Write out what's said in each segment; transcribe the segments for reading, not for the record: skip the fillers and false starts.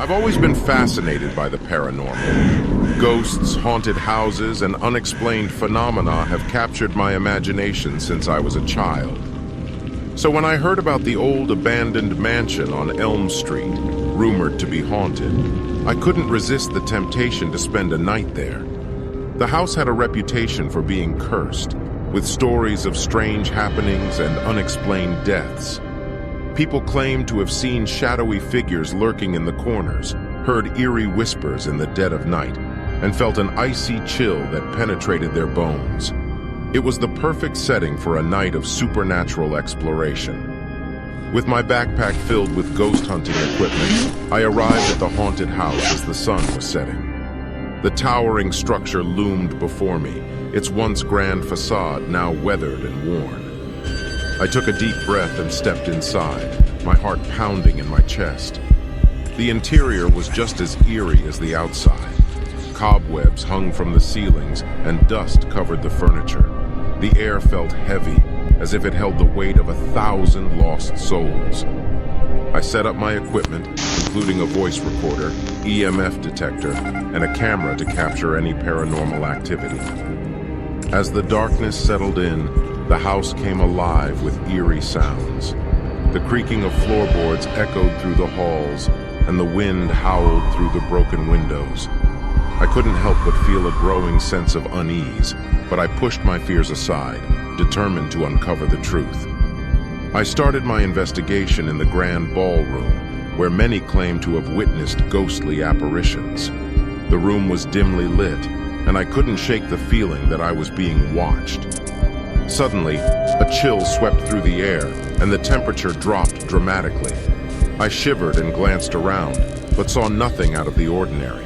I've always been fascinated by the paranormal. Ghosts, haunted houses, and unexplained phenomena have captured my imagination since I was a child. So when I heard about the old abandoned mansion on Elm Street, rumored to be haunted, I couldn't resist the temptation to spend a night there. The house had a reputation for being cursed, with stories of strange happenings and unexplained deaths. People claimed to have seen shadowy figures lurking in the corners, heard eerie whispers in the dead of night, and felt an icy chill that penetrated their bones. It was the perfect setting for a night of supernatural exploration. With my backpack filled with ghost hunting equipment, I arrived at the haunted house as the sun was setting. The towering structure loomed before me, its once grand facade now weathered and worn. I took a deep breath and stepped inside, my heart pounding in my chest. The interior was just as eerie as the outside. Cobwebs hung from the ceilings and dust covered the furniture. The air felt heavy, as if it held the weight of 1,000 lost souls. I set up my equipment, including a voice recorder, EMF detector, and a camera to capture any paranormal activity. As the darkness settled in, the house came alive with eerie sounds. The creaking of floorboards echoed through the halls, and the wind howled through the broken windows. I couldn't help but feel a growing sense of unease, but I pushed my fears aside, determined to uncover the truth. I started my investigation in the grand ballroom, where many claim to have witnessed ghostly apparitions. The room was dimly lit, and I couldn't shake the feeling that I was being watched. Suddenly, a chill swept through the air, and the temperature dropped dramatically. I shivered and glanced around, but saw nothing out of the ordinary.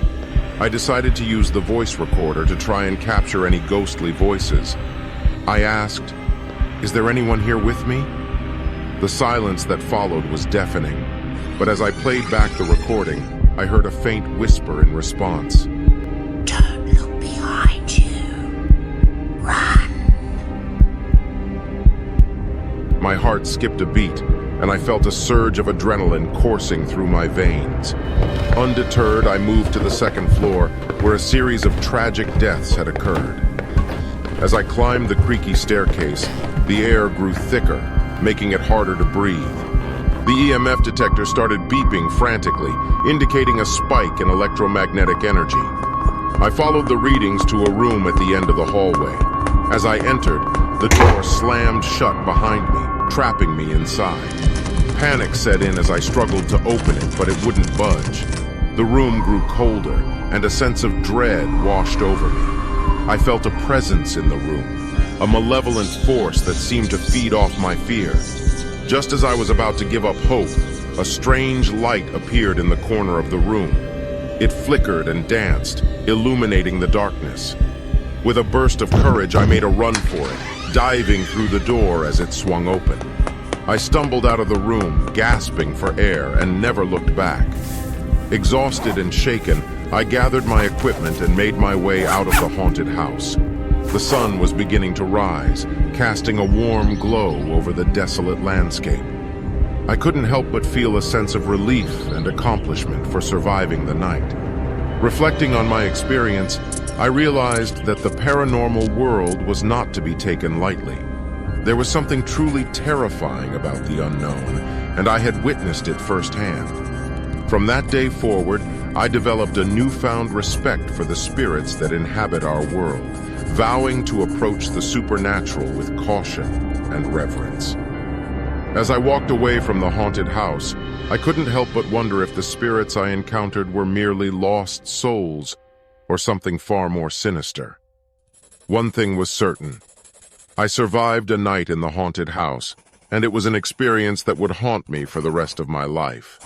I decided to use the voice recorder to try and capture any ghostly voices. I asked, "Is there anyone here with me?" The silence that followed was deafening, but as I played back the recording, I heard a faint whisper in response. "Don't look behind you. Run." My heart skipped a beat, and I felt a surge of adrenaline coursing through my veins. Undeterred, I moved to the second floor, where a series of tragic deaths had occurred. As I climbed the creaky staircase, the air grew thicker, making it harder to breathe. The EMF detector started beeping frantically, indicating a spike in electromagnetic energy. I followed the readings to a room at the end of the hallway. As I entered, the door slammed shut behind me, trapping me inside. Panic set in as I struggled to open it, but it wouldn't budge. The room grew colder, and a sense of dread washed over me. I felt a presence in the room, a malevolent force that seemed to feed off my fear. Just as I was about to give up hope, a strange light appeared in the corner of the room. It flickered and danced, illuminating the darkness. With a burst of courage, I made a run for it, diving through the door as it swung open. I stumbled out of the room, gasping for air, and never looked back. Exhausted and shaken, I gathered my equipment and made my way out of the haunted house. The sun was beginning to rise, casting a warm glow over the desolate landscape. I couldn't help but feel a sense of relief and accomplishment for surviving the night. Reflecting on my experience, I realized that the paranormal world was not to be taken lightly. There was something truly terrifying about the unknown, and I had witnessed it firsthand. From that day forward, I developed a newfound respect for the spirits that inhabit our world, vowing to approach the supernatural with caution and reverence. As I walked away from the haunted house, I couldn't help but wonder if the spirits I encountered were merely lost souls or something far more sinister. One thing was certain. I survived a night in the haunted house, and it was an experience that would haunt me for the rest of my life.